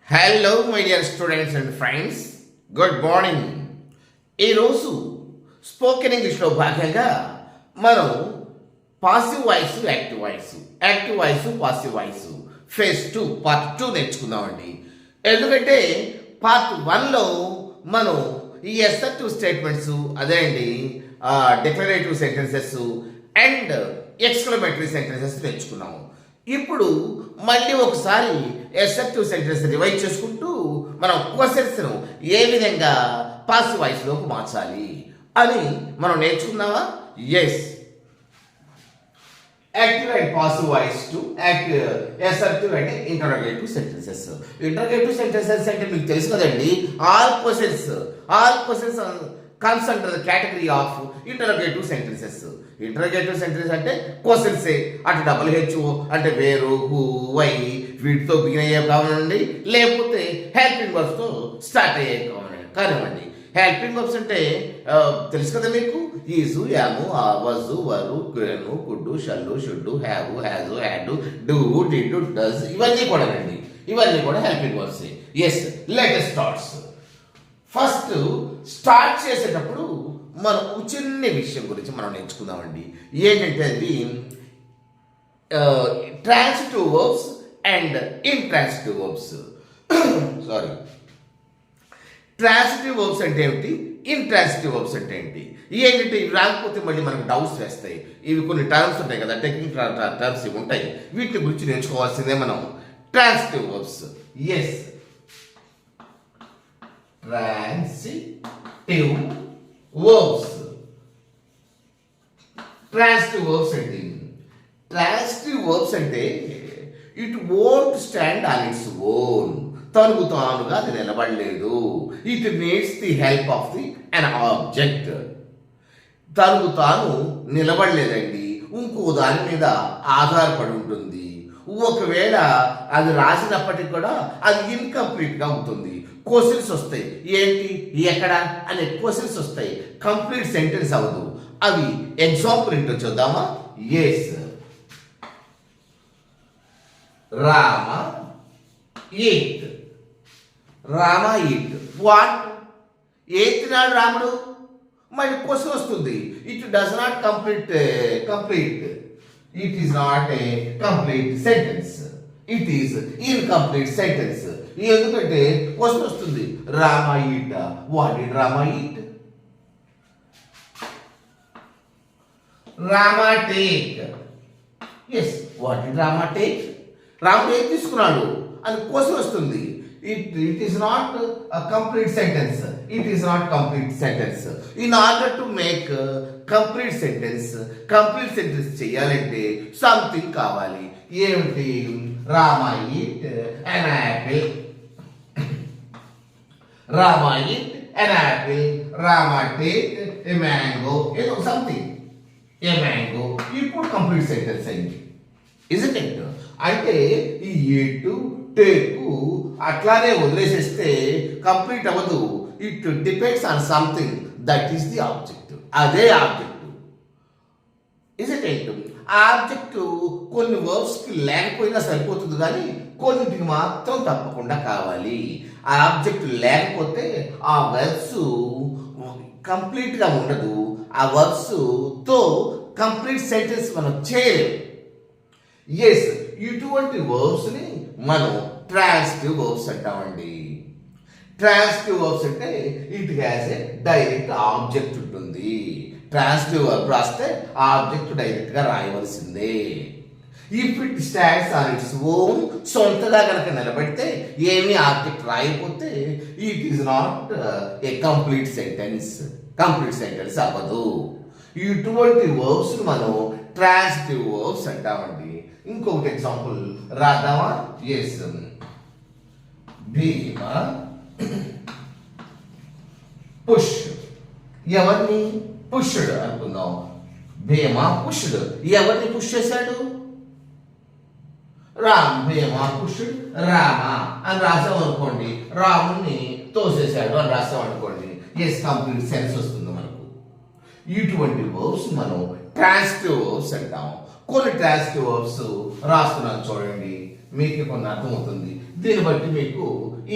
Hello my dear students and friends, good morning. ఈరోజు spoken ఇంగ్లీష్లో భాగంగా మనం passive voice, active voice, active voice, passive voice phase 2 part 2 నేర్చుకుందామండి. ఎందుకంటే part 1లో మనం ఈ అసర్టివ్ స్టేట్మెంట్స్, అదే అండి declarative sentences and exclamatory sentences నేర్చుకున్నాము. ఇప్పుడు మళ్ళీ ఒకసారి అసర్టివ్ సెంటెన్స్ రివైజ్ చేసుకుంటూ మనం క్వశ్చన్స్ను ఏ విధంగా పాసివ్ వాయిస్లోకి మార్చాలి అని మనం నేర్చుకుందామా? Yes. Active and passive voice to assertive అంటే ఇంటరోగేటివ్ సెంటెన్సెస్. ఇంటరోగేటివ్ సెంటెన్సెస్ అంటే మీకు తెలుసు కదండి, all questions comes under the category of interrogative sentences. Interrogative sentence అంటే క్వశ్చన్స్, అటు WHO అంటే వేరు, హూ, వై వీటితో బిగిన్ అయ్యే కావాలండి, లేకపోతే హెల్పింగ్ వర్బ్స్తో స్టార్ట్ అయ్యే కానివ్వండి. హెల్పింగ్ వర్బ్స్ అంటే తెలుసు కదా మీకు, is, am, was, were, can, could, shall, should, have, has, had, do, did, does, ఇవన్నీ కూడా helping verbs. Yes, let starts. First start చేసేటప్పుడు మనం చిన్న విషయం గురించి మనం నేర్చుకుందామండి. ఏంటంటే అది transitive verbs and intransitive verbs. Sorry, transitive verbs అంటే ఏమిటి, ఇంట్రాన్సిటివ్ వర్బ్స్ అంటే ఏంటి? ఏంటంటే ఇవి రాకపోతే మళ్ళీ మనకు డౌట్స్ వేస్తాయి. ఇవి కొన్ని టర్మ్స్ ఉంటాయి కదా, టెక్నికల్ టర్మ్స్ ఇవి ఉంటాయి, వీటి గురించి నేర్చుకోవాల్సిందే మనం. Transitive verbs. Yes, transitive verbs. Transitive verbs అంటే ట్రాన్సిటివ్ వర్బ్స్ అంటే it won't stand on its own. తనకు తానుగా అది నిలబడలేదు. It needs the help of the an object. తనకు తాను నిలబడలేదండి, ఇంకో దాని మీద ఆధారపడి ఉంటుంది. ఒకవేళ అది రాసినప్పటికీ కూడా అది ఇన్కంప్లీట్గా ఉంటుంది. క్వశ్చన్స్ వస్తాయి, ఏంటి, ఎక్కడ అనే క్వశ్చన్స్ వస్తాయి, కంప్లీట్ సెంటెన్స్ అవ్వదు. అవి ఎగ్జాంపుల్ ఏంటో చూద్దామా? Yes, Rama eat. Rama eat what? ఎయిత్ నాడు రాముడు. మళ్ళీ క్వశ్చన్ వస్తుంది, it does not complete. It is not a complete sentence, it is incomplete sentence. ఎందుకంటే క్వశ్చన్ వస్తుంది, Rama eat. What did Rama eat? Rama take. Yes, what did Rama take? రాముడు ఏం తీసుకున్నాడు అని క్వశ్చన్ వస్తుంది. It is not a complete sentence. It is not complete sentence. In order to make complete sentence చేయాలంటే something కావాలి. ఏమిటి? Rama eat an apple. Rama eat an apple. Rama take a mango. ఏదో something, ఏ mango. ఇప్పుడు కంప్లీట్ సెంటెన్స్ అయింది. Isn't it? అంటే ఈ ఈటు, టేకు అట్లానే వదిలేసేస్తే complete అవ్వదు. It depends on something, that is the object. అదే ఆబ్జెక్ట్. Isn't it? ఆబ్జెక్ట్ కొన్ని వర్బ్స్కి లేకపోయినా సరిపోతుంది, కానీ కొన్నింటికి మాత్రం తప్పకుండా కావాలి. ఆ ఆబ్జెక్ట్ లేకపోతే ఆ వర్బ్స్ కంప్లీట్గా ఉండదు. ఆ వర్బ్స్తో కంప్లీట్ సెంటెన్స్ మనం చేయలేము. ఎస్, ఇటువంటి వర్బ్స్ని మనం ట్రాన్సిటివ్ వర్బ్స్ అంటామండి. ట్రాన్సిటివ్ వర్బ్స్ అంటే it has a direct object ఉంటుంది. ట్రాన్సిటివ్ వర్బ్ రాస్తే ఆబ్జెక్ట్ డైరెక్ట్గా రాయవలసిందే. If it stands on its own, సొంతగా కనుక నిలబెడితే, ఏమీ ఆబ్జెక్ట్ రాయకపోతే it is not a complete sentence అవ్వదు. ఇటువంటి వర్బ్స్ మనం ట్రాన్సిటివ్ వర్బ్స్ అంటామండి. ఇంకొకటి ఎగ్జాంపుల్ రాద్దామా? Yes, Bhima push. ఎవరిని పుష్డ్ అనుకుందాం. భీమ పుష్డ్. ఎవరిని పుష్ చేశాడు? భీమ పుష్డ్ రామ అని రాసాం అనుకోండి, రాముని తోసేశాడు అని రాసాం అనుకోండి. ఎస్, కంప్లీట్ సెన్స్ వస్తుంది మనకు. ఇటువంటి వర్బ్స్ మనం ట్రాన్సిటివ్ వర్బ్స్ అంటాం. కొన్ని ట్రాన్సిటివ్ వర్బ్స్ రాస్తున్నాను చూడండి, మీకు కొన్ని అర్థమవుతుంది. దీన్ని బట్టి మీకు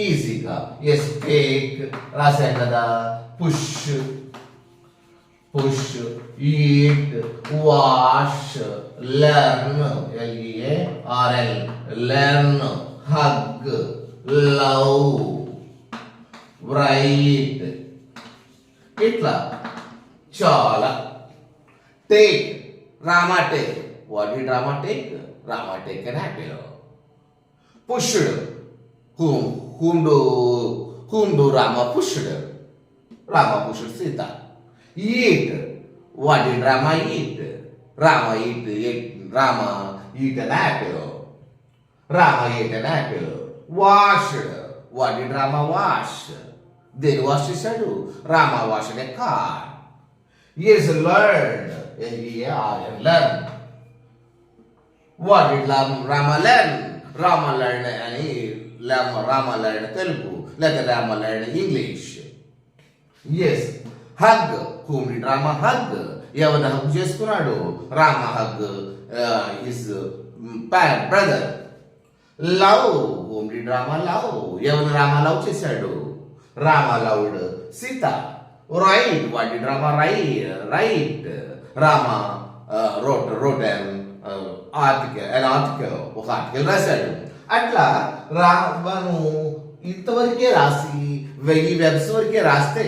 ఈజీగా ఎస్ టేక్ రాశాం కదా, push push, eat, wash, learn LEARN learn, hug, love, right, ఇట్లా చాలా. Take, Rama take, what did Rama take? Rama take an apple. Pushed, whom do Rama pushed? Rama pushed Sita. Eat, what did Rama eat? Rama eat an apple. Rama ate an apple. Washed, what did Rama wash? Then wash his shadow. Rama washed a car. Yes, learned, LEARN learn. What did Rama learn? Rama learned Telugu. Let Rama learn English. Yes. Hug. Whom did Rama hug? ఎవరిని hug చేసుకున్నాడు? Rama hug his brother. Love. Whom did Rama love? ఎవరిని Rama love చేశాడు? Rama loved Sita. Write. What did Rama write? Rama wrote an article, ఒక article రాశాడు. అట్లా మనం ఇంతవరకే రాసి 1000 వెబ్స్ వరకే రాస్తే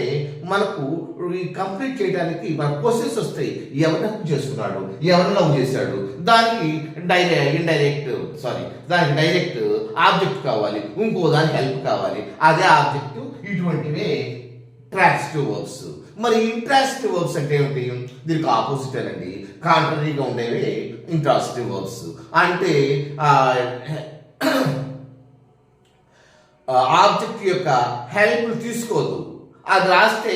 మనకు కంప్లీట్ చేయడానికి మన క్వశ్చన్స్ వస్తాయి. ఎవరిని హక్ చేసుకున్నాడు, ఎవరిని లవ్ చేశాడు, దానికి డైరెక్ట్ ఆబ్జెక్ట్ కావాలి, ఇంకో దానికి హెల్ప్ కావాలి, అదే ఆబ్జెక్ట్. ఇటువంటివే ట్రాన్సిటివ్ వర్బ్స్. మరి ఇంట్రాన్సిటివ్ వర్బ్స్ అంటే ఏమిటి? దీనికి ఆపోజిట్ అనండి, కాంట్రరీగా ఉండేవి ఇంట్రాన్సిటివ్ వర్బ్స్. అంటే ఆబ్జెక్ట్ యొక్క హెల్ప్ తీసుకోదు, అది రాస్తే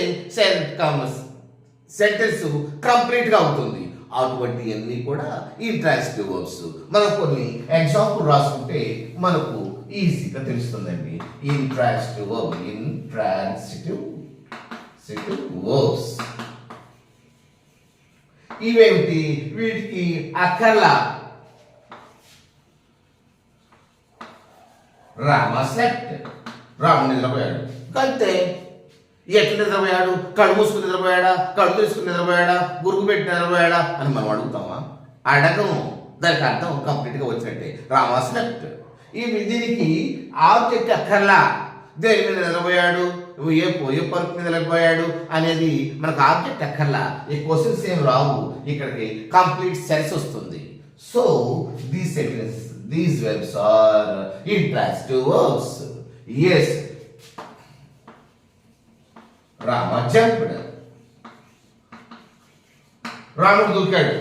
సెంటెన్స్ కంప్లీట్ గా అవుతుంది. అటువంటి అన్ని కూడా ఇంట్రాన్సిటివ్ వర్బ్స్. మనం కొన్ని ఎగ్జాంపుల్ రాసుకుంటే మనకు ఈజీగా తెలుస్తుందండి. ఇంట్రాన్సిటివ్ వర్బ్స్ ఇవేమిటి? వీటికి అక్కర్లా. రామ స్లెప్ట్, రాము నిద్రపోయాడు. అంతే. ఎట్లా నిద్రపోయాడు? కళ్ళు మూసుకుని నిద్రపోయాడా, కళ్ళు తీసుకుని నిద్రపోయాడా, గురుగు పెట్టి నిద్రపోయాడా అని మనం అడుగుతామా? అడగము. దానికి అర్థం కంప్లీట్ గా వచ్చినట్టే. రామ స్లెప్ట్. దీనికి ఆబ్జెక్ట్ అక్కర్లా. దేని మీద నిద్రపోయాడు, ఏ పరుపు మీద నిద్రపోయాడు అనేది మనకు ఆబ్జెక్ట్ అక్కర్లా. ఈ క్వశ్చన్స్ ఏం రావు, ఇక్కడికి కంప్లీట్ సెన్స్ వస్తుంది. So these verbs are intransitive verbs. Yes. Rama jumped. రాముడు దూకాడు.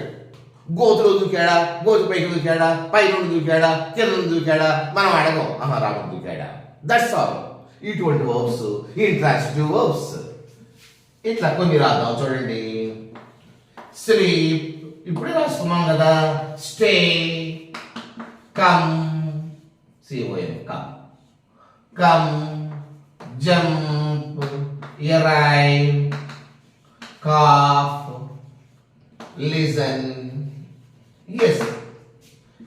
గోతులో దూకాడా, గోతు పైకి దూకాడా, పై నుండి దూకాడా, కింద నుండి దూకాడా మనం అడగం. రాముడు దూకాడా. That's all. ఇటువంటి వర్బ్స్ ఇంట్రాన్సిటివ్ వర్బ్స్. ఇట్లా కొన్ని రాద్దాం చూడండి. స్లీప్ ఇప్పుడే రాసుకున్నాం కదా. Stay, come, come, jump, arrive, cough, listen, yes,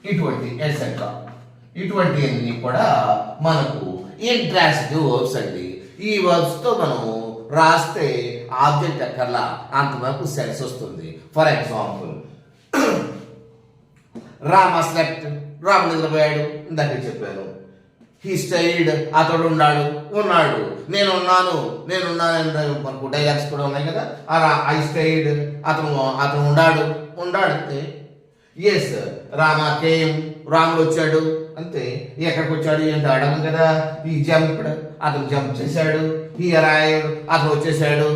ఇటువంటి ఎట్సెట్రా. ఇటువంటి అన్ని కూడా మనకు ఇంట్రాన్సిటివ్ వర్బ్స్ అండి. ఈ వర్బ్స్ తో మనం రాస్తే ఆబ్జెక్ట్ అక్కర్లా, అంతవరకు సెన్స్ వస్తుంది. ఫర్ ఎగ్జాంపుల్, రామ స్లెప్ట్, రాము నిద్రపోయాడు. ఇందాక చెప్పాను. హీ స్టైడ్, అతడు ఉన్నాడు. నేనున్నాను మనకు డైలాగ్స్ కూడా ఉన్నాయి కదా. ఐ స్టైడ్, అతను ఉండాడు. ఎస్, రామ కేమ్, రాముడు వచ్చాడు. అంతే. ఎక్కడికి వచ్చాడు ఏంటో అడగం కదా. ఈ జంప్డ్, అతను జంప్ చేశాడు. హీ అరైవ్డ్, అతను వచ్చేసాడు.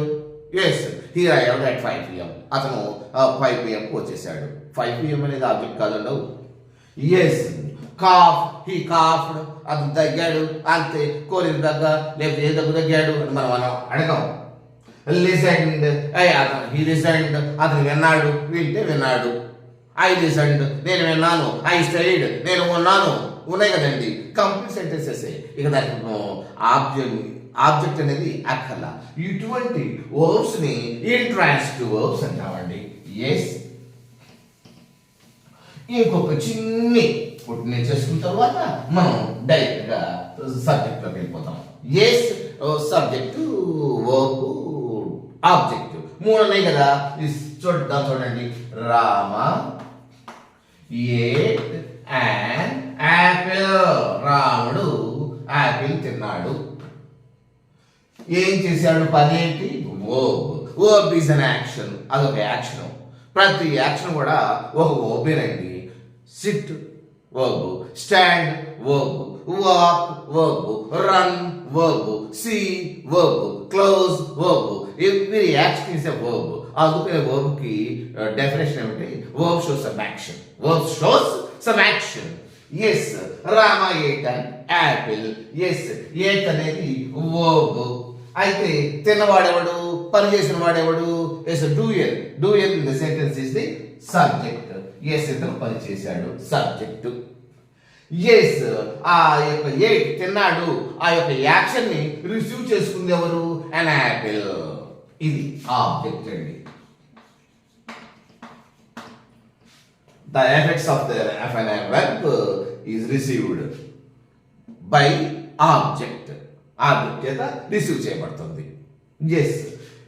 Yes, he arrived at 5 PM, అతను 5 PM వచ్చేసాడు. 5 PM అనేది ఆబ్జెక్ట్ కాదండి. ఎస్, కాఫ్, హీ కాఫ్డ్, అతను తగ్గాడు. అంతే. కోరిన దగ్గ లేకపోతే ఏ తగ్గాడు అని మనం అడగం. లిసెండ్, హీ లిసెండ్, అతను విన్నాడు. ఐ లిసెండ్, నేను విన్నాను. ఐ స్టడీడ్, నేను ఉన్నాను. ఉన్నాయి కదండి, కంప్లీట్ సెంటెన్సెస్. ఇక దానికి ఆబ్జెక్ట్ అనేది అక్కర్లా. ఇటువంటి వర్బ్స్ ని ఇంట్రాన్సిటివ్ వర్బ్స్ అంటామండి. ఎస్. ఇంకొక చిన్ని పుట్టిన చేసుకున్న తర్వాత మనం డైరెక్ట్ గా సబ్జెక్ట్లోకి వెళ్ళిపోతాం. ఎస్ సబ్జెక్టు వర్బ్ ఆబ్జెక్ట్ మూడు ఉన్నాయి కదా. చూద్దాం చూడండి. Rama ate and apple. రాముడు యాపిల్ తిన్నాడు. ఏం చేశాడు? పని ఏంటి? Verb. Verb is an action. అదొక యాక్షన్. ప్రతి యాక్షన్ కూడా ఒక వర్బేనండి. Sit verb, stand verb, walk verb, run verb, see verb, close verb. Every action is a verb. అందుకే వర్బ్ కి డెఫినేషన్ ఏమిటి? Verb shows some action. Verb shows some action. Yes Rama ate and apple. Yes ate అనేది verb. అయితే తిన్నవాడెవడు? పని చేసిన వాడెవడు? Yes doer. Doer in the sentence is the subject. Yes ఇతను పని చేశాడు, సబ్జెక్టు. ఎస్ ఆ యొక్క ఏట్ తిన్నాడు, ఆ యొక్క యాక్షన్ ని రిసీవ్ చేసుకుంది ఎవరు? An apple. ఇది ఆబ్జెక్ట్ అండి. The effects of an verb is received by object. Object చేత రిసీవ్ చేయబడుతుంది. ఎస్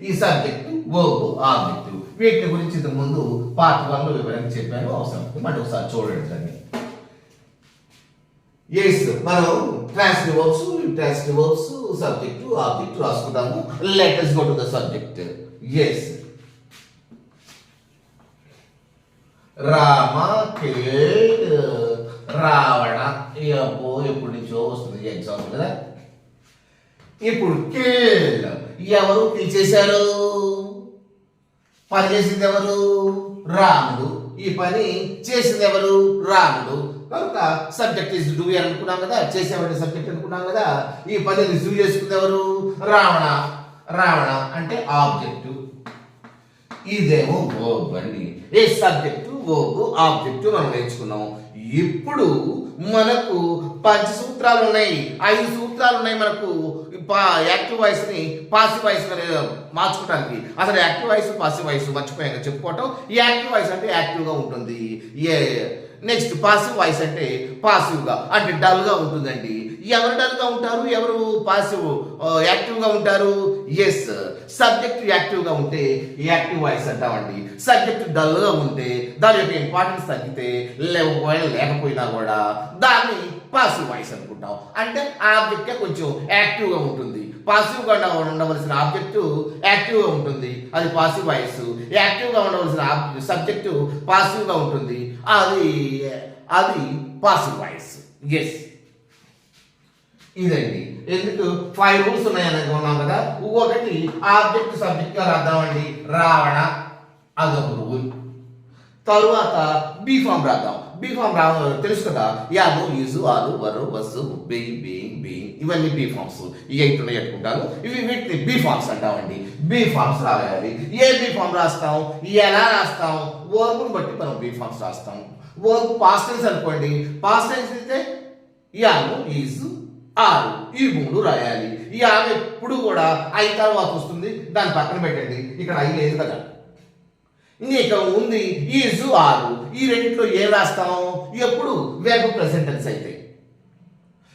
ఈ సబ్జెక్ట్ వర్బ్ ఆబ్జెక్ట్ వీటి గురించి ఇంతకు ముందు పార్ట్ 1 లో వివరంగా చెప్పాను. అవసరం మళ్ళీ ఒకసారి చూడండి దాన్ని. ఎస్ మనం ట్రాన్సిటివ్ వర్బ్స్ సబ్జెక్ట్ ఆబ్జెక్ట్ రాసుకుందాము. Let us go to the subject. Yes Rama killed Ravana. ఎప్పటి నుంచో వస్తుంది ఎగ్జాంపుల్ కదా. ఇప్పుడు కిల్ ఎవరు? కిల్ చేశారు. పని చేసింది ఎవరు? రాముడు. ఈ పని చేసింది ఎవరు? రాముడు. కనుక సబ్జెక్ట్ ఇస్ డూ అనుకున్నాం కదా. చేసేవాడి సబ్జెక్ట్ అనుకున్నాం కదా. ఈ పని రిసీవ్ చేసుకుంది ఎవరు? రావణ. రావణ అంటే ఆబ్జెక్ట్. ఇదేమో వర్బ్ అండి. ఏ సబ్జెక్టు వర్బ్ ఆబ్జెక్ట్ మనం నేర్చుకున్నాం. ఇప్పుడు మనకు 5 సూత్రాలు ఉన్నాయి, 5 సూత్రాలు ఉన్నాయి మనకు యాక్టివ్ వాయిస్ ని పాసివ్ వాయిస్ మార్చుకోవడానికి. అసలు యాక్టివ్ వాయిస్ పాసివ్ వాయిస్ మర్చిపోయాక చెప్పుకోవటం. ఈ యాక్టివ్ వాయిస్ అంటే యాక్టివ్ గా ఉంటుంది. నెక్స్ట్ పాసివ్ వాయిస్ అంటే పాసివ్ గా అంటే డల్ గా ఉంటుందండి. ఎవరు డల్ గా ఉంటారు? ఎవరు పాసివ్ యాక్టివ్ గా ఉంటారు? ఎస్ సబ్జెక్ట్ యాక్టివ్ గా ఉంటే యాక్టివ్ వాయిస్ అంటామండి. సబ్జెక్ట్ డల్ గా ఉంటే దాని యొక్క ఇంపార్టెన్స్ తగ్గితే లేకపోయినా కూడా దాన్ని పాసివ్ వాయిస్ అనుకుంటాం. అంటే ఆబ్జెక్ట్ కొంచెం యాక్టివ్ గా ఉంటుంది. పాసివ్ గా ఉండవలసిన ఆబ్జెక్టు యాక్టివ్ గా ఉంటుంది, అది పాసివ్ వాయిస్. యాక్టివ్ గా ఉండవలసిన సబ్జెక్టు పాసివ్ గా ఉంటుంది, అది పాసివ్ వాయిస్. ఎస్ ఇదండి. ఎందుకు 5 రూల్స్ ఉన్నాయని ఉన్నాం కదా. ఒకటి ఆబ్జెక్ట్ సబ్జెక్ట్ గా రాద్దామండి. రావణ అదొక రూల్. తరువాత బీ ఫామ్ రాద్దాం. బీ ఫామ్ తెలుసు కదా. యాను యూజు ఆరు వరు బస్సు బీయింగ్ ఇవన్నీ బీ ఫామ్స్. ఈ 8 ఉన్నాయి పెట్టుకుంటాను. వీటిని బీ ఫామ్స్ అంటామండి. బీ ఫామ్స్ రాయాలి. ఏ బీ ఫామ్ రాస్తాం? ఎలా రాస్తాం? వర్బ్ని బట్టి మనం బీ ఫామ్స్ రాస్తాం. వర్బ్ పాస్ట్ టెన్స్ అనుకోండి. పాస్ట్ టెన్స్ అయితే యాను ఈజు ఆరు ఈ 3 రాయాలి. ఈ ఆరు ఎప్పుడు కూడా ఐ తర్వాత వస్తుంది, దాని పక్కన పెట్టండి. ఇక్కడ ఐ లేదు కదా. ఇంకా ఉంది ఈజు ఆరు. ఈ రెండిట్లో ఏం రాస్తాం? ఎప్పుడు వెర్బ్ ప్రెజెంట్ టెన్స్ అయితే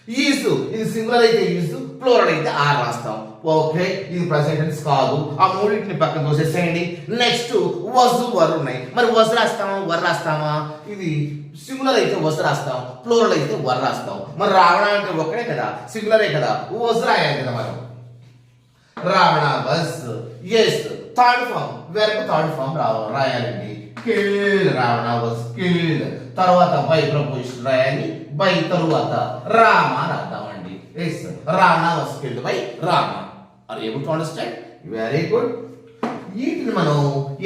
ఈజు, ఇది సింగులర్ అయితే ఈజు, ప్లూరల్ అయితే ఆర్ రాస్తాం. ఓకే ఇది ప్రెజెంట్ టెన్స్ కాదు. ఆ మూడింటిని పక్కన తోసేసేయండి. నెక్స్ట్ వజు వర్ ఉన్నాయి. మరి వజ్ రాస్తామా వర్ రాస్తామా? ఇది సింగులర్ అయితే వజ్ రాస్తాం, ప్లూరల్ అయితే వర్ రాస్తాం. మరి రావణ అంటే ఒక్కడే కదా, సింగులరే కదా, వజ్ రాయాలి కదా మనం. Ravana was. Yes third form verb third form రాయాలండి. Kill Ravana was killed. తర్వాత బై ప్రపోజిషన్ రాయాలి. బై తరువాత రామ రాద్దామండి. Yes Ravana was killed by Rama. Are able to understand? Very good. వీటిని మనం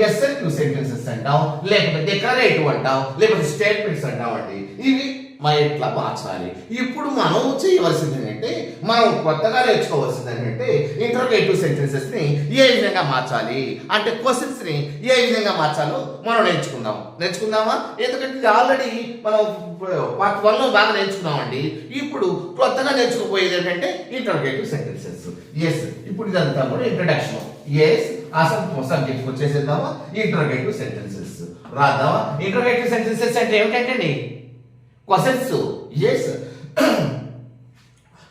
ఎస్ఎల్క్యూ సెంటెన్సెస్ అంటాం, లేకపోతే డిక్లరేటివ్ అంటాం, లేకపోతే స్టేట్మెంట్స్ అంటాం అండి. ఇవి ఎట్లా మార్చాలి? ఇప్పుడు మనం చేయవలసింది ఏంటంటే, మనం కొత్తగా నేర్చుకోవాల్సింది ఏంటంటే ఇంటర్గేటివ్ సెంటెన్సెస్ ని ఏ విధంగా మార్చాలి అంటే క్వశ్చన్స్ ని ఏ విధంగా మార్చాలో మనం నేర్చుకుందామా? ఎందుకంటే ఇది ఆల్రెడీ మనం పార్ట్ 1 లో బాగా నేర్చుకున్నామండి. ఇప్పుడు కొత్తగా నేర్చుకోపోయేది ఏంటంటే ఇంటర్గేటివ్ సెంటెన్సెస్. ఎస్ ఇప్పుడు ఇదంతా కూడా ఇంట్రడక్షన్. ఎస్ అసలు సబ్జెక్ట్ వచ్చేసేద్దామా? ఇంటర్గేటివ్ సెంటెన్సెస్ రాద్దామా? ఇంటర్గేటివ్ సెంటెన్సెస్ అంటే ఏమిటంటే questions. Yes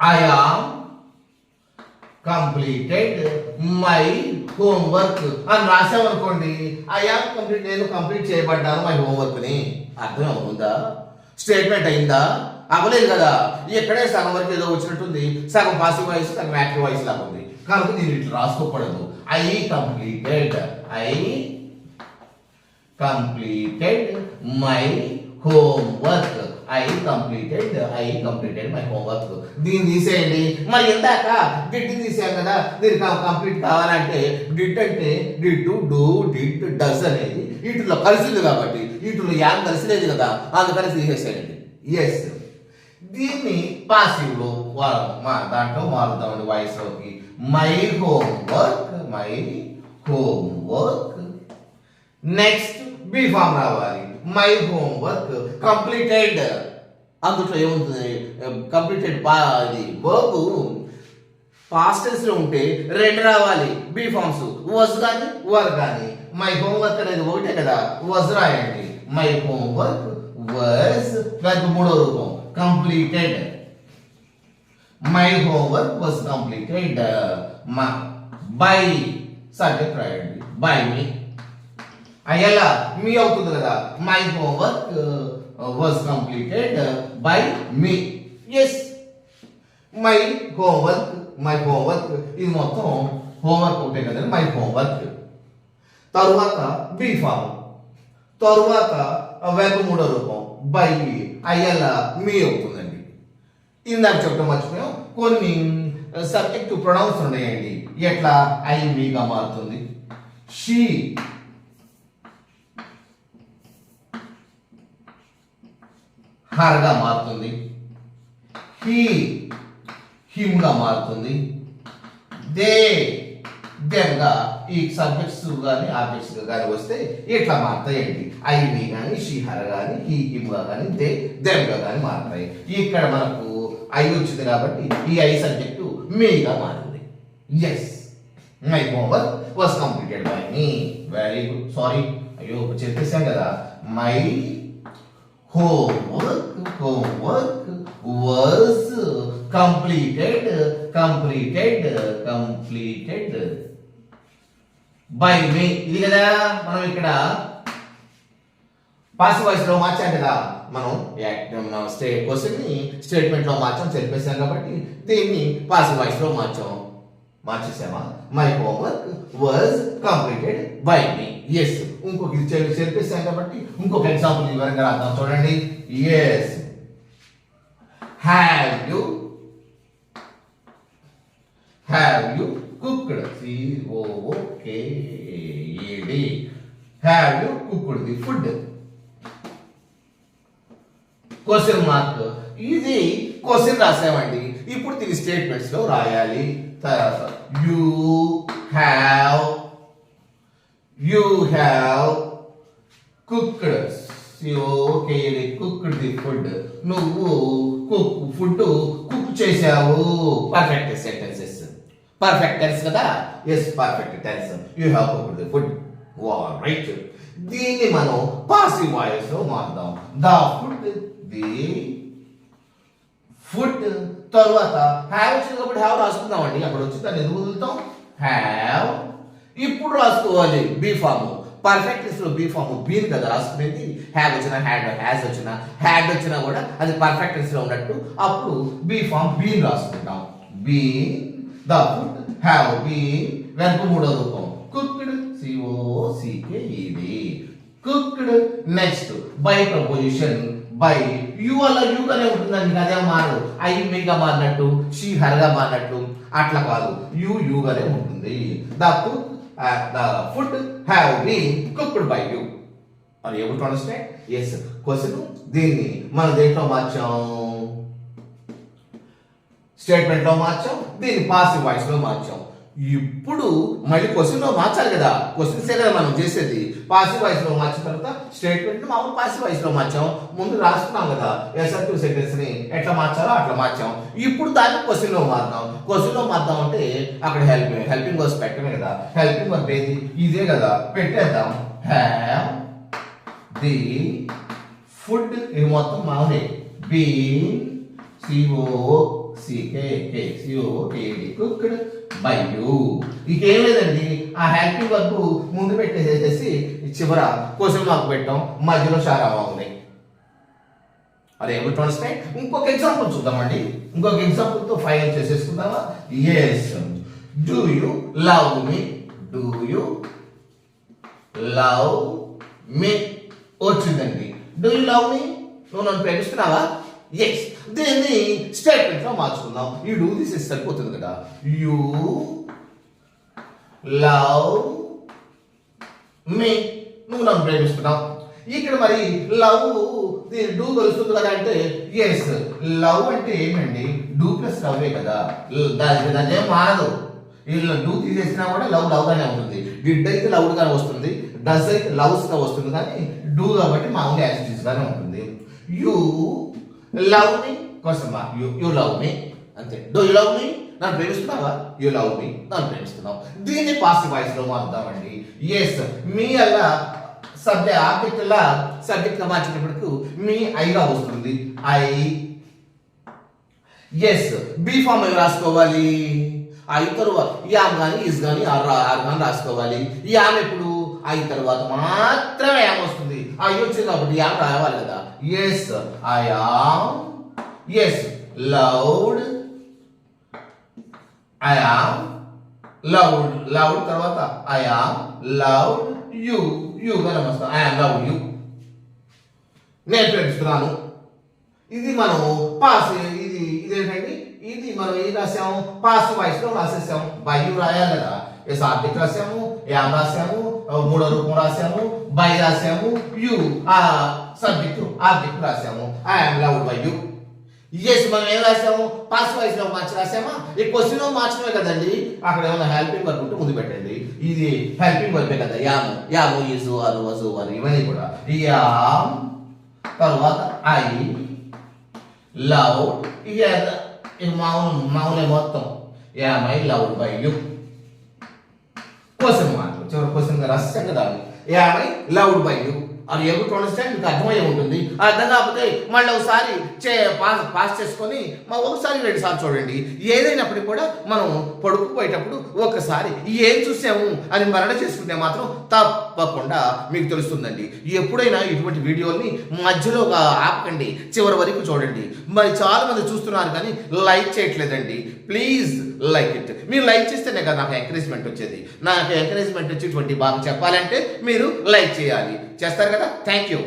I am completed my homework అని రాసామనుకోండి, ఐ ఆమ్ కంప్లీట్, నేను కంప్లీట్ చేయబడ్డాను మై హోంవర్క్ ని. అర్థం అవుతుందా? స్టేట్మెంట్ అయిందా? అవ్వలేదు కదా. ఇక్కడే సగం వరకు ఏదో వచ్చినట్టుంది, సగం పాసివ్ వాయిస్ సగం యాక్టివ్ వాయిస్ లాగా ఉంది. కాబట్టి దీన్ని ఇట్లా రాసుకోకూడదు. I completed my homework. I completed my homework. దీన్ని తీసేయండి. మరి ఇందాక డిడ్ తీసాం కదా, దీనికి కంప్లీట్ కావాలంటే డిడ్ అంటే డిడ్, డూ, డిడ్, డస్ అనేది వీటిలో కలిసింది కాబట్టి వీటిలో యాన్ కలిసిలేదు కదా, అందుకని తీసేసేయండి. ఎస్, దీన్ని పాసివ్ లో దాంట్లో మారుతామండి వాయిస్ లోకి. My homework next be form రావాలి. My homework completed. అందులో ఏముంటుంది? కంప్లీటెడ్ ఇది వర్బ్ పాస్ట్ టెన్స్ లో ఉంటే రెండు రావాలి బి ఫార్మ్స్, వాజ్ కానీ వర్ కానీ. మై హోంవర్క్ అనేది ఒకటే కదా, వాజ్ రాయండి. మై హోంవర్క్ వాజ్ మూడో రూపం completed. My homework was completed by subject రాయండి, బై మీ. అయ్యలా మీ అవుతుంది కదా. My homework was completed by me. Yes, my homework ఇది మొత్తం హోంవర్క్ ఒకటే కదండి, మై హోంవర్క్. తరువాత బి ఫామ్, తరువాత వెర్బ్ మూడో రూపం బై అయ్యలా మీ అవుతుందండి. ఇందాక చెప్పడం మర్చిపోయాం, కొన్ని సబ్జెక్ట్ ప్రొనౌన్స్ ఉన్నాయండి. ఎట్లా? ఐ మీగా మారుతుంది, షీ హర్గా మారుతుంది, హీ హిమ్గా మారుతుంది, దే దెమ్గా. ఈ సబ్జెక్ట్స్ కానీ ఆబ్జెక్ట్స్ కానీ వస్తే ఇట్లా మారుతాయండి. ఐ మీ కానీ, షీ హర్ కానీ, హీ హిమ్గా కానీ, దే దెమ్గా కానీ మారుతాయి. ఇక్కడ మనకు ఐ వచ్చింది కాబట్టి ఈ ఐ సబ్జెక్టు మీగా మారింది. Yes, my homework was completed by me. Very good. Sorry, అయ్యో చెప్పేసాం కదా. My homework was completed by me. ఇది కదా మనం ఇక్కడ పాసివ్ వాయిస్ లో మార్చాం కదా. మనం క్వశ్చన్ ని స్టేట్మెంట్ లో మార్చాం, చెప్పేసాం కాబట్టి దీన్ని పాసివ్ వాయిస్ లో మార్చేసామా? My homework was completed by me. Yes, ఇంకొక చెప్పేసాం కాబట్టి ఇంకొక ఎగ్జాంపుల్ వివరంగా రాద్దాం. చూడండి. Yes, have you cooked, COOKED, have you cooked the food. Question mark. ఇది క్వశ్చన్ రాసామండి. ఇప్పుడు దీని స్టేట్మెంట్స్ లో రాయాలి. You have cooked, cooked the food. నువ్వు ఫుడ్ కుక్ చేశావు. పర్ఫెక్ట్ సెంటెన్సెస్, పర్ఫెక్ట్ టెన్స్ కదా. Yes, perfect tense. You have cooked the food. Right. దీన్ని మనం పాసివ్ వాయిస్ లో మారుదాం. ద ఫుడ్ తర్వాత హ్యావ్ వచ్చింది కాబట్టి హ్యావ్ రాసుకుందాం అండి. అక్కడ వచ్చి దాన్ని ఎందుకు వదులుతాం? హ్యావ్. ఇప్పుడు రాసుకోవాలి బీ ఫామ్. పర్ఫెక్ట్ టెన్స్ లో బీ ఫామ్ బీన్ కదా రాసుకునేది. హ్యావ్ వచ్చినా, హ్యాస్ వచ్చినా, హ్యాడ్ వచ్చినా కూడా అది పర్ఫెక్ట్ టెన్స్ లో ఉన్నట్టు. అప్పుడు బీ ఫామ్ బీన్ రాసుకుంటాం. Been, the food, have been. Verb మూడో రూపం cooked, COCKED, cooked. Next by preposition. By you వల్ల యుగానే ఉంటుందండి, అదే మారు. ఐ మీగా మారినట్టు, షీ హర్గా మారినట్టు అట్లా కాదు, యుగానే ఉంటుంది. The food have been cooked by you. Are you able to understand? Yes. Question దీన్ని మనం దేంట్లో మార్చాం? స్టేట్మెంట్ లో మార్చాం, దీన్ని పాసివ్ వాయిస్ లో మార్చాం. ఇప్పుడు మళ్ళీ క్వశ్చన్ లో మార్చాలి కదా. క్వశ్చన్స్ కదా మనం చేసేది. పాసివ్ వాయిస్ లో మార్చిన తర్వాత స్టేట్మెంట్ మామూలు పాసివ్ వాయిస్ లో మార్చాం. ముందు రాసుకున్నాం కదా అసర్టివ్ సెంటెన్స్ ని ఎట్లా మార్చాలో అట్లా మార్చాం. ఇప్పుడు దాన్ని క్వశ్చన్ లో మారుతాం. క్వశ్చన్ లో మార్దాం అంటే అక్కడ హెల్పింగ్ వర్బ్స్ పెట్టమే కదా. హెల్పింగ్ వర్బ్ ఏది? ఇదే కదా, పెట్టేద్దాం. Have the food. ఇది మొత్తం మామూలే. Been, COOKD cooked by you. ఇంకేం లేదండి, ఆ హెల్పింగ్ వర్బ్ ముందు పెట్టేసేసి చివర క్వశ్చన్ మార్క్ పెట్టాం, మధ్యలో షారావా ఉన్నాయి. Are able to understand. ఇంకొక ఎగ్జాంపుల్ చూద్దామండి. ఇంకొక ఎగ్జాంపుల్ తో ఫైనల్ చేసేసుకుందామా. Yes, do you love me, do you love me వచ్చిందండి. డూ యూ లవ్ మీ, నువ్వు నన్ను ప్రేమిస్తున్నావా? ఎస్. దీన్ని స్టేట్మెంట్ లో మార్చుకుందాం. ఈ డూ తీసేసి సరిపోతుంది కదా. యూ లవ్ మీ, నువ్వు నన్ను ప్రేమిస్తున్నావు. ఇక్కడ మరి లవ్ డూ కలుస్తుంది కదా అంటే ఎస్, లవ్ అంటే ఏమండి, డూ ప్లస్ లవ్వే కదా, దాని ఏం మారదు. వీళ్ళు డూ తీసేసినా కూడా లవ్ లవ్ గానే ఉంటుంది. డిడ్ అయితే లవ్ గానే వస్తుంది, డస్ అయితే లవ్స్ గా వస్తుంది, కానీ డూ కాబట్టి మామూలు యాక్టివిటీస్ గానే ఉంటుంది. యూ లవ్ మీ కోసం యూ లవ్ మీ అంతే. డూ యూ లవ్ మీ, నన్ను ప్రేమిస్తున్నావా? యూ లవ్ మీ, నన్ను ప్రేమిస్తున్నావు. దీన్ని పాసివ్ వాయిస్ లో మార్చుదామండి. ఎస్, మీ అలా ఆబ్జెక్ట్ లా సబ్జెక్ట్ గా మార్చేటప్పుడు మీ ఐగా వస్తుంది. ఐ. ఎస్, బి ఫామ్ ఏమి రాసుకోవాలి? ఐ తర్వాత యామ్ కానీ ఇస్ కానీ ఆర్ కానీ రాసుకోవాలి. యామ్ ఎప్పుడు? ఐ తర్వాత మాత్రమే యామ్ వస్తుంది. ఐ వచ్చింది కాబట్టి యామ్ రావాలి కదా. Yes, I am. Yes, loud, I am loud. Loud తర్వాత I am loud you. You గానే వస్తాం. ఐ యామ్ లౌడ్ యూ, నేను ప్రేమిస్తున్నాను. ఇది మనం పాస్, ఇదేంటండి, ఇది మనం ఏం రాసాము, పాస్ వాయిస్ లో రాసేసాము. బై యూ రాయాలి కదా. ఎస్ ఆబ్జెక్ట్ రాసాము, యామ్ రాసాము, మూడో రూపం రాసాము, బై రాసాము, యూ ఆ సబ్జెక్ట్ ఆబ్జెక్ట్ రాసాము. I am loved by you. Yes, మనం ఏం రాసాము, పాస్ వాయిస్ లో మార్చి రాసామా. ఈ క్వశ్చన్ లో మార్చడమే కదండి. అక్కడ ఏమైనా హెల్పింగ్ వర్బ్ ఉంటే ముందు పెట్టండి. ఇది హెల్పింగ్ వర్బే కదా. యామ్, యాము, ఈజు, అరు, వజు, వరు ఇవన్నీ కూడా. యామ్ తర్వాత ఐ లవ్, ఇది మామూలే మొత్తం. Am I loved by you. Question mark చివరి క్వశ్చన్ రాసాం కదా. Am I loved by you. అది ఏబుల్ టు అండర్స్టాండ్, మీకు అర్థమయ్యే ఉంటుంది. అర్థం కాకపోతే మళ్ళీ ఒకసారి పాస్ చేసుకొని ఒకసారి 2 సార్లు చూడండి. ఏదైనప్పటికీ కూడా మనం పడుకుపోయేటప్పుడు ఒకసారి ఏం చూసాము అని మరణ చేసుకుంటే మాత్రం తప్పకుండా మీకు తెలుస్తుందండి. ఎప్పుడైనా ఇటువంటి వీడియోని మధ్యలో ఆపకండి, చివరి వరకు చూడండి. మరి చాలా మంది చూస్తున్నారు కానీ లైక్ చేయట్లేదండి. Please like it. మీరు లైక్ చేస్తేనే కదా నాకు ఎంకరేజ్మెంట్ వచ్చేది. నాకు ఎంకరేజ్మెంట్ వచ్చి ఇటువంటి బాగా చెప్పాలంటే మీరు లైక్ చేయాలి. చేస్తారు కదా. Thank you.